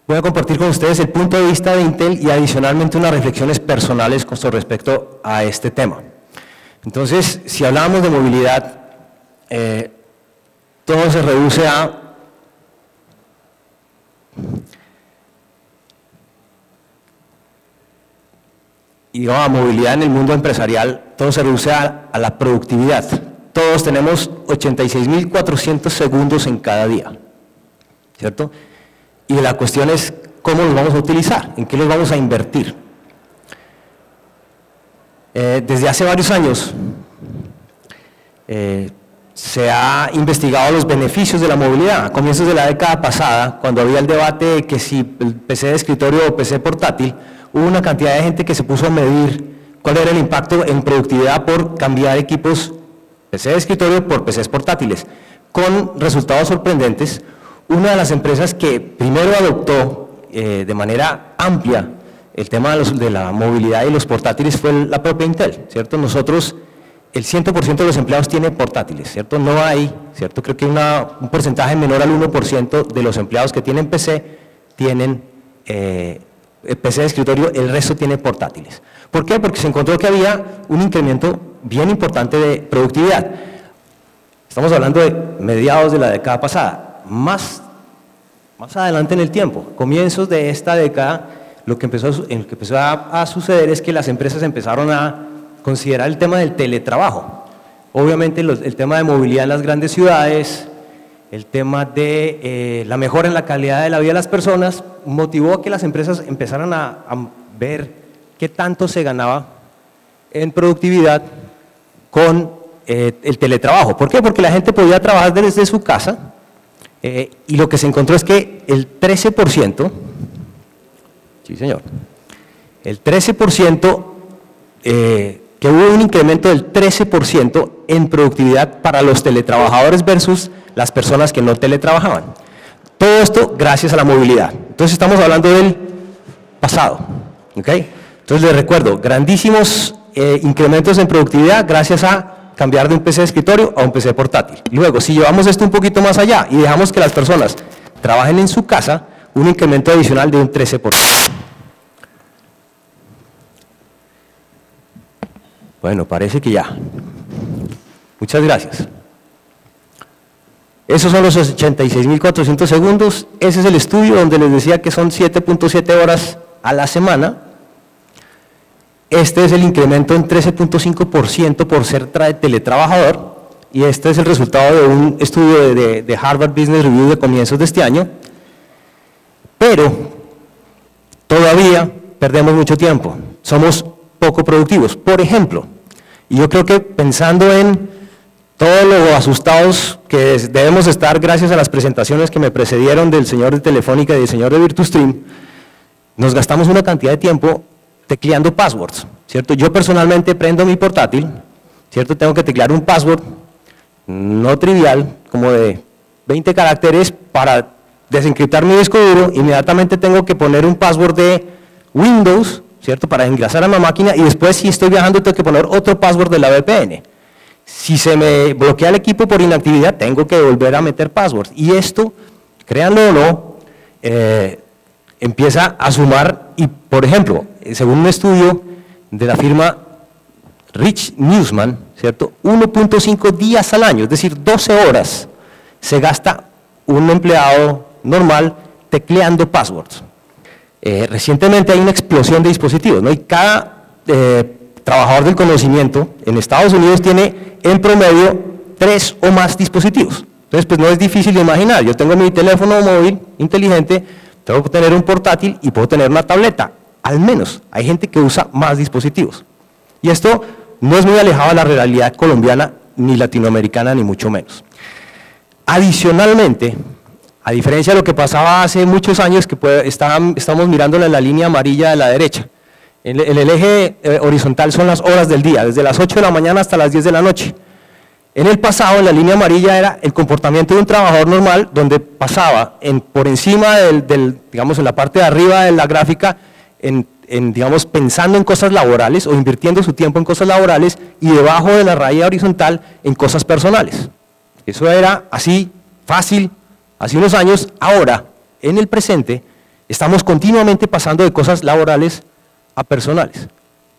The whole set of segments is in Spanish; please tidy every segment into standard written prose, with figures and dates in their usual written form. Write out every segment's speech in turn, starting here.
Voy a compartir con ustedes el punto de vista de Intel y adicionalmente unas reflexiones personales con respecto a este tema. Entonces, si hablábamos de movilidad, todo se reduce a movilidad en el mundo empresarial, todo se reduce a la productividad. Todos tenemos 86.400 segundos en cada día, ¿cierto? Y la cuestión es cómo los vamos a utilizar, en qué los vamos a invertir. Desde hace varios años se ha investigado los beneficios de la movilidad. A comienzos de la década pasada, cuando había el debate de que si el PC de escritorio o PC portátil, hubo una cantidad de gente que se puso a medir cuál era el impacto en productividad por cambiar equipos PC de escritorio por PCs portátiles, con resultados sorprendentes. Una de las empresas que primero adoptó de manera amplia el tema de la movilidad y los portátiles fue la propia Intel, ¿cierto? Nosotros, el 100% de los empleados tiene portátiles, ¿cierto? No hay, ¿cierto? Creo que un porcentaje menor al 1% de los empleados que tienen PC tienen PC de escritorio, el resto tiene portátiles. ¿Por qué? Porque se encontró que había un incremento bien importante de productividad. Estamos hablando de mediados de la década pasada. Más adelante en el tiempo, comienzos de esta década, lo que empezó a suceder es que las empresas empezaron a considerar el tema del teletrabajo. Obviamente el tema de movilidad en las grandes ciudades, el tema de la mejora en la calidad de la vida de las personas, motivó a que las empresas empezaran a ver qué tanto se ganaba en productividad con el teletrabajo. ¿Por qué? Porque la gente podía trabajar desde su casa. Y lo que se encontró es que el 13%, sí señor, el 13%, que hubo un incremento del 13% en productividad para los teletrabajadores versus las personas que no teletrabajaban. Todo esto gracias a la movilidad. Entonces estamos hablando del pasado, ¿ok? Entonces les recuerdo, grandísimos incrementos en productividad gracias a cambiar de un PC de escritorio a un PC portátil. Luego, si llevamos esto un poquito más allá y dejamos que las personas trabajen en su casa, un incremento adicional de un 13%. Bueno, parece que ya. Muchas gracias. Esos son los 86.400 segundos. Ese es el estudio donde les decía que son 7.7 horas a la semana. Este es el incremento en 13.5% por ser teletrabajador, y este es el resultado de un estudio de Harvard Business Review de comienzos de este año. Pero todavía perdemos mucho tiempo, somos poco productivos. Por ejemplo, y yo creo que pensando en todos lo asustados que debemos estar gracias a las presentaciones que me precedieron del señor de Telefónica y del señor de Virtustream, nos gastamos una cantidad de tiempo tecleando passwords, ¿cierto? Yo personalmente prendo mi portátil, ¿cierto? Tengo que teclear un password no trivial, como de 20 caracteres para desencriptar mi disco duro. Inmediatamente tengo que poner un password de Windows, ¿cierto? Para ingresar a mi máquina, y después, si estoy viajando, tengo que poner otro password de la VPN. Si se me bloquea el equipo por inactividad, tengo que volver a meter passwords. Y esto, créanlo o no, empieza a sumar. Y, por ejemplo, según un estudio de la firma Rich Newsman, ¿cierto? 1.5 días al año, es decir, 12 horas, se gasta un empleado normal tecleando passwords. Recientemente hay una explosión de dispositivos, ¿no? Y cada trabajador del conocimiento en Estados Unidos tiene en promedio 3 o más dispositivos. Entonces, pues no es difícil de imaginar. Yo tengo mi teléfono móvil inteligente, tengo que tener un portátil y puedo tener una tableta. Al menos hay gente que usa más dispositivos. Y esto no es muy alejado de la realidad colombiana, ni latinoamericana, ni mucho menos. Adicionalmente, a diferencia de lo que pasaba hace muchos años, que estamos mirándola en la línea amarilla de la derecha. En el eje horizontal son las horas del día, desde las 8 de la mañana hasta las 10 de la noche. En el pasado, en la línea amarilla, era el comportamiento de un trabajador normal, donde pasaba por encima digamos, en la parte de arriba de la gráfica, digamos, pensando en cosas laborales o invirtiendo su tiempo en cosas laborales, y debajo de la raya horizontal en cosas personales. Eso era así fácil hace unos años. Ahora, en el presente, Estamos continuamente pasando de cosas laborales a personales,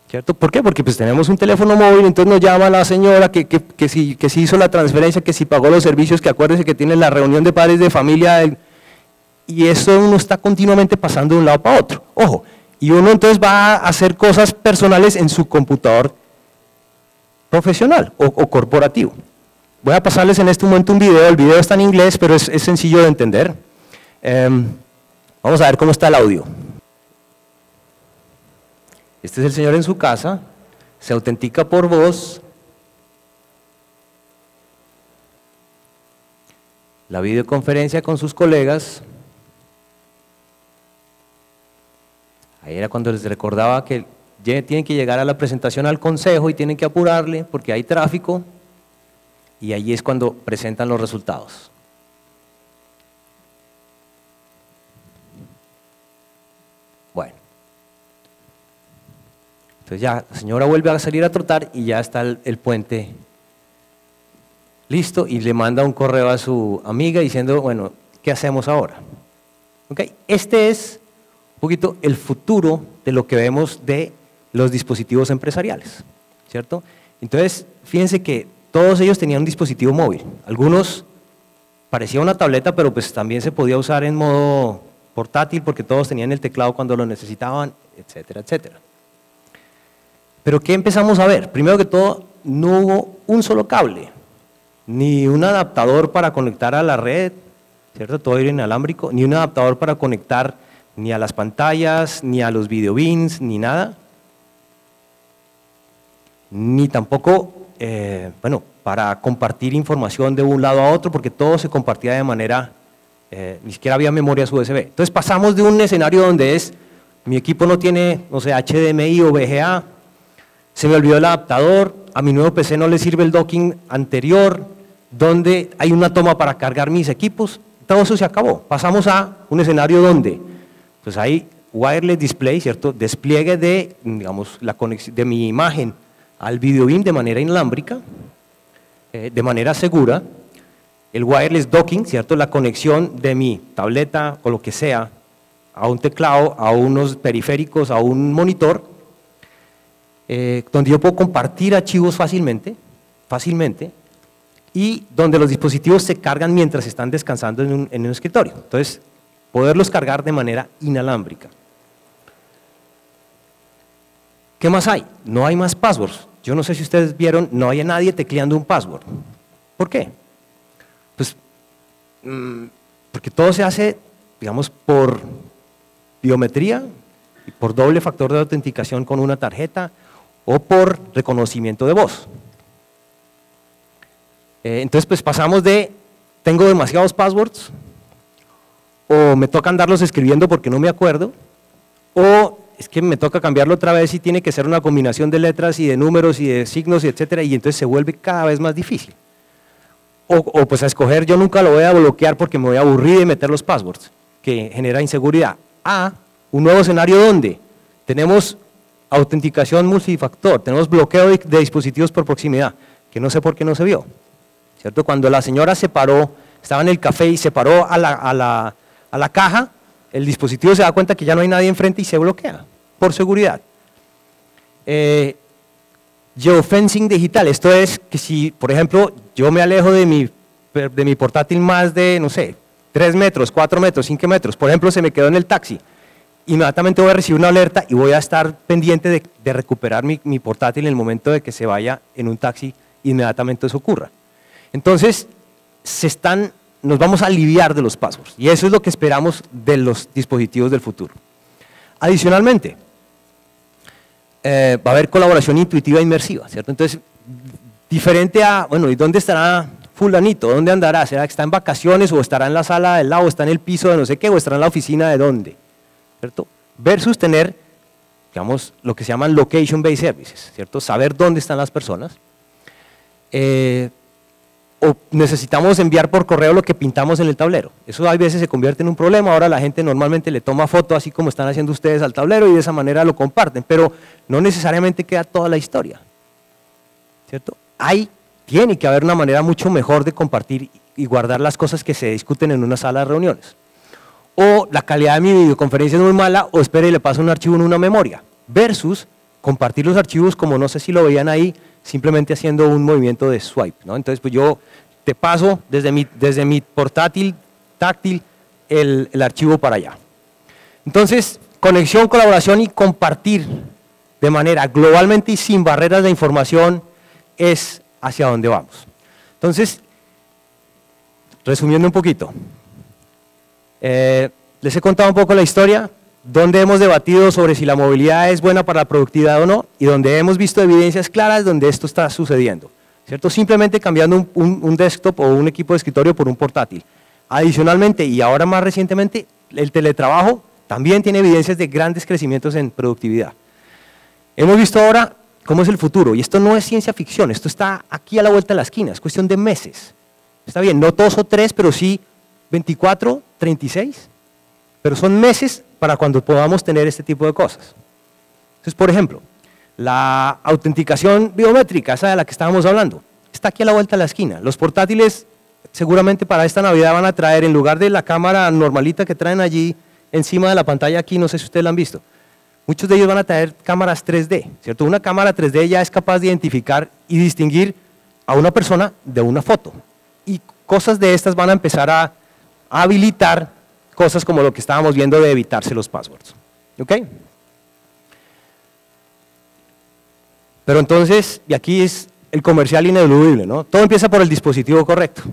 ¿cierto? ¿Por qué? Porque pues tenemos un teléfono móvil, entonces nos llama la señora que si hizo la transferencia, que si pagó los servicios, que acuérdese que tiene la reunión de padres de familia, y eso uno está continuamente pasando de un lado para otro. Ojo, y uno entonces va a hacer cosas personales en su computador profesional o corporativo. Voy a pasarles en este momento un video, el video está en inglés, pero es sencillo de entender. Vamos a ver cómo está el audio. Este es el señor en su casa, se autentica por voz. La videoconferencia con sus colegas. Ahí era cuando les recordaba que tienen que llegar a la presentación al consejo y tienen que apurarle porque hay tráfico. Y ahí es cuando presentan los resultados. Bueno. Entonces ya la señora vuelve a salir a trotar y ya está el puente listo y le manda un correo a su amiga diciendo, bueno, ¿qué hacemos ahora? ¿Okay? Este es un poquito el futuro de lo que vemos de los dispositivos empresariales, ¿cierto? Entonces, fíjense que todos ellos tenían un dispositivo móvil. Algunos parecía una tableta, pero pues también se podía usar en modo portátil porque todos tenían el teclado cuando lo necesitaban, etcétera, etcétera. Pero ¿qué empezamos a ver? Primero que todo, no hubo un solo cable, ni un adaptador para conectar a la red, ¿cierto? Todo era inalámbrico, ni un adaptador para conectar ni a las pantallas, ni a los video beams, ni nada. Ni tampoco, bueno, para compartir información de un lado a otro, porque todo se compartía de manera, ni siquiera había memorias USB. Entonces pasamos de un escenario donde mi equipo no tiene, no sé, HDMI o VGA, se me olvidó el adaptador, a mi nuevo PC no le sirve el docking anterior, donde hay una toma para cargar mis equipos, todo eso se acabó. Pasamos a un escenario donde pues hay wireless display, ¿cierto? Despliegue de, digamos, la conexión de mi imagen al video beam de manera inalámbrica, de manera segura, el wireless docking, ¿cierto? La conexión de mi tableta o lo que sea a un teclado, a unos periféricos, a un monitor, donde yo puedo compartir archivos fácilmente, y donde los dispositivos se cargan mientras están descansando en un escritorio. Entonces, poderlos cargar de manera inalámbrica. ¿Qué más hay? No hay más passwords. Yo no sé si ustedes vieron, no hay nadie tecleando un password. ¿Por qué? Pues, porque todo se hace, digamos, por biometría y por doble factor de autenticación con una tarjeta o por reconocimiento de voz. Entonces, pues pasamos de, tengo demasiados passwords, o me toca andarlos escribiendo porque no me acuerdo, o es que me toca cambiarlo otra vez y tiene que ser una combinación de letras y de números y de signos, y etcétera, y entonces se vuelve cada vez más difícil. O pues a escoger, yo nunca lo voy a bloquear porque me voy a aburrir de meter los passwords, que genera inseguridad. A un nuevo escenario donde tenemos autenticación multifactor, tenemos bloqueo de dispositivos por proximidad, que no sé por qué no se vio, ¿cierto? Cuando la señora se paró, estaba en el café y se paró a la caja, el dispositivo se da cuenta que ya no hay nadie enfrente y se bloquea, por seguridad. Geofencing digital, esto es que si, por ejemplo, yo me alejo de mi portátil más de, no sé, 3 metros, 4 metros, 5 metros, por ejemplo, se me quedó en el taxi, inmediatamente voy a recibir una alerta y voy a estar pendiente de recuperar mi portátil en el momento de que se vaya en un taxi, inmediatamente eso ocurra. Entonces, nos vamos a aliviar de los passwords y eso es lo que esperamos de los dispositivos del futuro. Adicionalmente, va a haber colaboración intuitiva e inmersiva, ¿cierto? Entonces, diferente a, bueno, ¿y dónde estará fulanito? ¿Dónde andará? ¿Será que está en vacaciones o estará en la sala del lado, o está en el piso de no sé qué, o estará en la oficina de dónde? ¿Cierto? Versus tener, digamos, lo que se llaman location-based services, ¿cierto? Saber dónde están las personas. O necesitamos enviar por correo lo que pintamos en el tablero. Eso a veces se convierte en un problema, ahora la gente normalmente le toma foto así como están haciendo ustedes al tablero y de esa manera lo comparten, pero no necesariamente queda toda la historia, ¿cierto? Tiene que haber una manera mucho mejor de compartir y guardar las cosas que se discuten en una sala de reuniones. o la calidad de mi videoconferencia es muy mala, o espere y le paso un archivo en una memoria, versus compartir los archivos como no sé si lo veían ahí, simplemente haciendo un movimiento de swipe, ¿no? Entonces pues yo te paso desde mi portátil táctil el archivo para allá. Entonces, conexión, colaboración y compartir de manera globalmente y sin barreras de información es hacia dónde vamos. Entonces, resumiendo un poquito, les he contado un poco la historia, donde hemos debatido sobre si la movilidad es buena para la productividad o no, y donde hemos visto evidencias claras donde esto está sucediendo, ¿cierto? Simplemente cambiando un desktop o un equipo de escritorio por un portátil. Adicionalmente, y ahora más recientemente, el teletrabajo también tiene evidencias de grandes crecimientos en productividad. Hemos visto ahora cómo es el futuro, y esto no es ciencia ficción, esto está aquí a la vuelta de la esquina, es cuestión de meses. Está bien, no 2 o 3, pero sí 24, 36, pero son meses para cuando podamos tener este tipo de cosas. Entonces, por ejemplo, la autenticación biométrica, esa de la que estábamos hablando, está aquí a la vuelta de la esquina. Los portátiles seguramente para esta Navidad van a traer, en lugar de la cámara normalita que traen allí encima de la pantalla aquí, no sé si ustedes la han visto, muchos de ellos van a traer cámaras 3D, ¿cierto? Una cámara 3D ya es capaz de identificar y distinguir a una persona de una foto. Y cosas de estas van a empezar a habilitar cosas como lo que estábamos viendo de evitarse los passwords. ¿Ok? Pero entonces, y aquí es el comercial ineludible, ¿no? Todo empieza por el dispositivo correcto.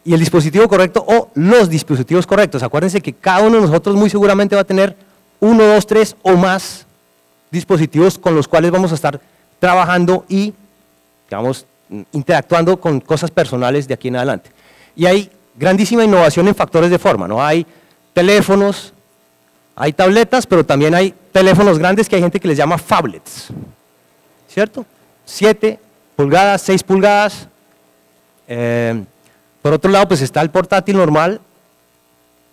Y el dispositivo correcto o los dispositivos correctos. Acuérdense que cada uno de nosotros muy seguramente va a tener 1, 2, 3 o más dispositivos con los cuales vamos a estar trabajando y, digamos, interactuando con cosas personales de aquí en adelante. Y hay grandísima innovación en factores de forma, ¿no? Hay teléfonos, hay tabletas, pero también hay teléfonos grandes que hay gente que les llama phablets, ¿cierto? 7 pulgadas, 6 pulgadas. Por otro lado, pues está el portátil normal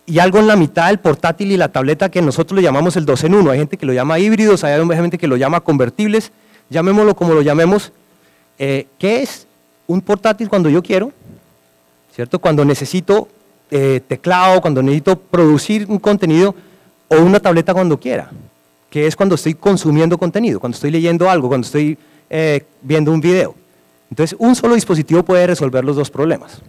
y algo en la mitad del portátil y la tableta que nosotros le llamamos el 2 en 1. Hay gente que lo llama híbridos, hay gente que lo llama convertibles, llamémoslo como lo llamemos. ¿Qué es un portátil cuando yo quiero? ¿Cierto? Cuando necesito teclado, cuando necesito producir un contenido, o una tableta cuando quiera, que es cuando estoy consumiendo contenido, cuando estoy leyendo algo, cuando estoy viendo un video. Entonces, un solo dispositivo puede resolver los dos problemas.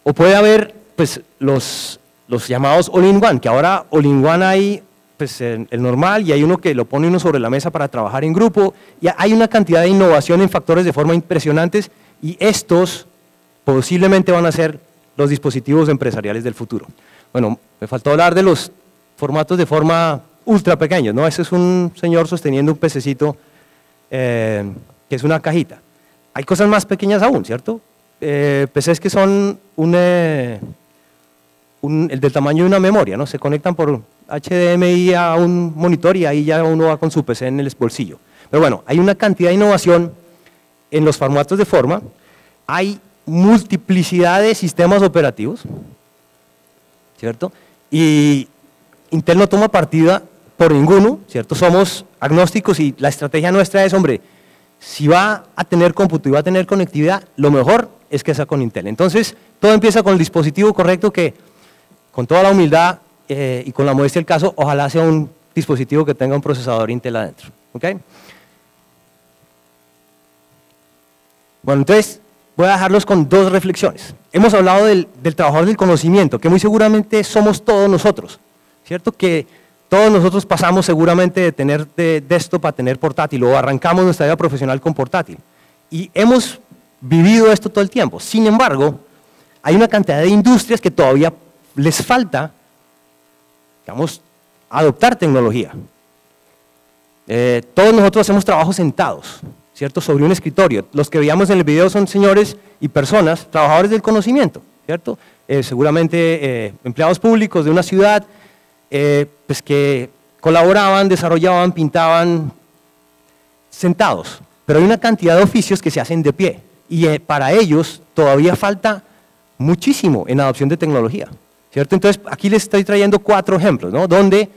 O puede haber pues, los llamados all-in-one, que ahora all-in-one hay pues, el normal y hay uno que lo pone uno sobre la mesa para trabajar en grupo, y hay una cantidad de innovación en factores de forma impresionantes, y estos posiblemente van a ser los dispositivos empresariales del futuro. Bueno, me faltó hablar de los formatos de forma ultra pequeños, ¿no? Ese es un señor sosteniendo un pececito que es una cajita. Hay cosas más pequeñas aún, ¿cierto? PCs que son el del tamaño de una memoria, ¿no? Se conectan por HDMI a un monitor y ahí ya uno va con su PC en el bolsillo. Pero bueno, hay una cantidad de innovación en los formatos de forma, hay multiplicidad de sistemas operativos, ¿cierto? Y Intel no toma partida por ninguno, ¿cierto? Somos agnósticos y la estrategia nuestra es, hombre, si va a tener cómputo y va a tener conectividad, lo mejor es que sea con Intel. Entonces, todo empieza con el dispositivo correcto que, con toda la humildad y con la modestia del caso, ojalá sea un dispositivo que tenga un procesador Intel adentro. ¿Ok? Bueno, entonces, voy a dejarlos con dos reflexiones. Hemos hablado del trabajador del conocimiento, que muy seguramente somos todos nosotros, ¿cierto? Que todos nosotros pasamos seguramente de tener de desktop a tener portátil, o arrancamos nuestra vida profesional con portátil. Y hemos vivido esto todo el tiempo. Sin embargo, hay una cantidad de industrias que todavía les falta, digamos, adoptar tecnología. Todos nosotros hacemos trabajos sentados, ¿cierto? Sobre un escritorio. Los que veíamos en el video son señores y personas, trabajadores del conocimiento, ¿cierto? Seguramente empleados públicos de una ciudad, pues que colaboraban, desarrollaban, pintaban, sentados. Pero hay una cantidad de oficios que se hacen de pie y para ellos todavía falta muchísimo en adopción de tecnología, ¿cierto? Entonces aquí les estoy trayendo 4 ejemplos, ¿no? Donde,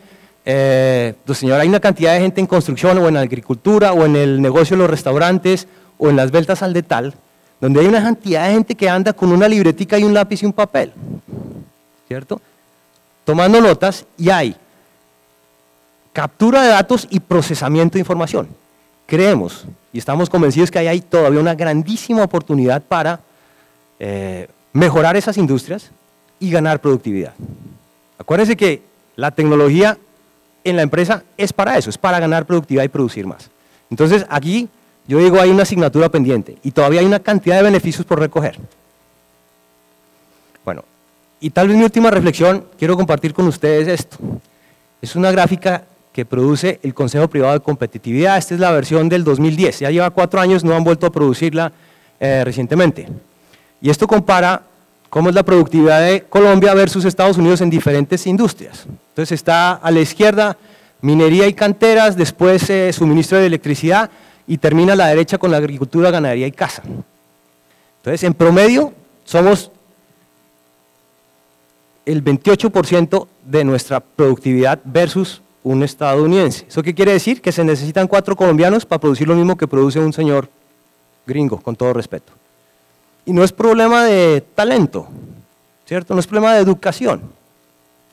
pues señor, hay una cantidad de gente en construcción o en agricultura o en el negocio de los restaurantes o en las ventas al detal, donde hay una cantidad de gente que anda con una libretica y un lápiz y un papel, ¿cierto? tomando notas y hay captura de datos y procesamiento de información. Creemos y estamos convencidos que hay todavía una grandísima oportunidad para mejorar esas industrias y ganar productividad. Acuérdense que la tecnología en la empresa es para eso, es para ganar productividad y producir más. Entonces aquí yo digo hay una asignatura pendiente y todavía hay una cantidad de beneficios por recoger. Bueno, y tal vez mi última reflexión, quiero compartir con ustedes esto. Es una gráfica que produce el Consejo Privado de Competitividad, esta es la versión del 2010, ya lleva 4 años, no han vuelto a producirla recientemente. Y esto compara cómo es la productividad de Colombia versus Estados Unidos en diferentes industrias. Entonces está a la izquierda minería y canteras, después suministro de electricidad y termina a la derecha con la agricultura, ganadería y caza. Entonces en promedio somos el 28% de nuestra productividad versus un estadounidense. ¿Eso qué quiere decir? Que se necesitan 4 colombianos para producir lo mismo que produce un señor gringo, con todo respeto. Y no es problema de talento, ¿cierto? No es problema de educación.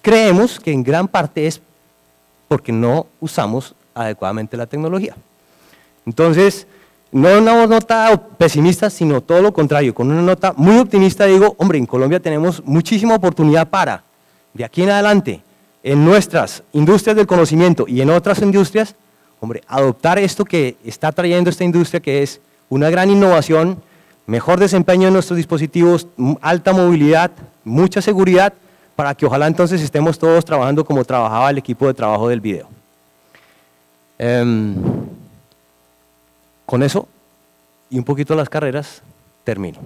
Creemos que en gran parte es porque no usamos adecuadamente la tecnología. Entonces, no una nota pesimista, sino todo lo contrario, con una nota muy optimista digo, hombre, en Colombia tenemos muchísima oportunidad para, de aquí en adelante, en nuestras industrias del conocimiento y en otras industrias, hombre, adoptar esto que está trayendo esta industria, que es una gran innovación, mejor desempeño en nuestros dispositivos, alta movilidad, mucha seguridad, para que ojalá entonces estemos todos trabajando como trabajaba el equipo de trabajo del video. Con eso y un poquito las carreras, termino.